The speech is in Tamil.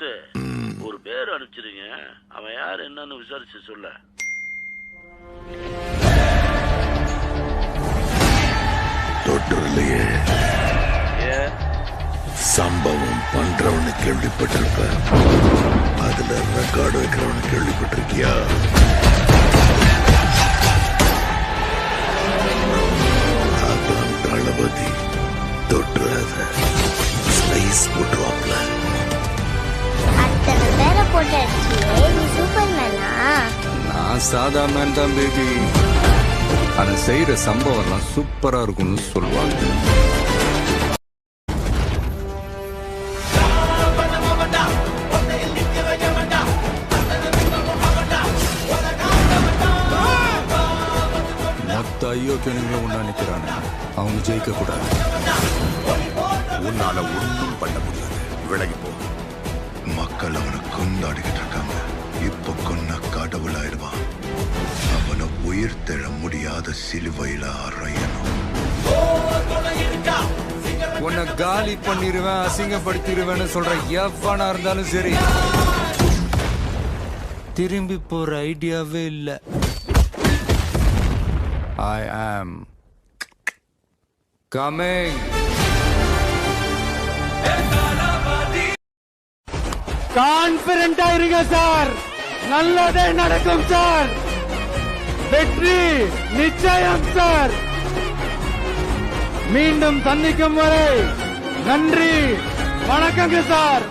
பாஸ் ஒரு பேர் அனுப்பிச்சிருங்க, அவன் யார் என்னன்னு விசாரிச்சு சொல்ல. தொட்டுலையே சம்பவம் பண்றவனு கேள்விப்பட்டிருப்ப, அதுல ரெக்கார்டு வைக்கிறவனு கேள்விப்பட்டிருக்கியா? அதான் தளபதி. தொட்டுறாத, ஸ்லைஸ் போட்டுருவாப்ல. அத்தனை பேரை போட்டு அடிச்சியே, நீ சூப்பர்மேனா? நான் சாதா மேன் தான் பேபி. ஆனா செய்யற சம்பவம்லாம் சூப்பரா இருக்கும்னு சொல்லுவாங்க. மொத்த ஐயோக்கியனுங்களும் ஒண்ணா நிக்கிறானே, அவங்க ஜெயிக்க கூடாது. உன்னால ஒன்றும் பண்ண முடியாது, விலகி போ. மக்கள் அவனை கொண்டாடிக்கிட்டு இருக்காங்க. இப்ப கொன்ன கடவுள் ஆயிடுவான். அவனை உயிர் தெழ முடியாத சிலுவையில அறையணும். உன்னை காலி பண்ணிருவேன், அசிங்கப்படுத்திடுவேன்னு சொல்ற எவனா இருந்தாலும் சரி, திரும்பி போற ஐடியாவே இல்ல. I am coming. கான்பிடண்டா இருங்க சார், நல்லதே நடக்கும் சார், வெற்றி நிச்சயம் சார். மீண்டும் சந்திக்கும் வரை நன்றி, வணக்கங்க சார்.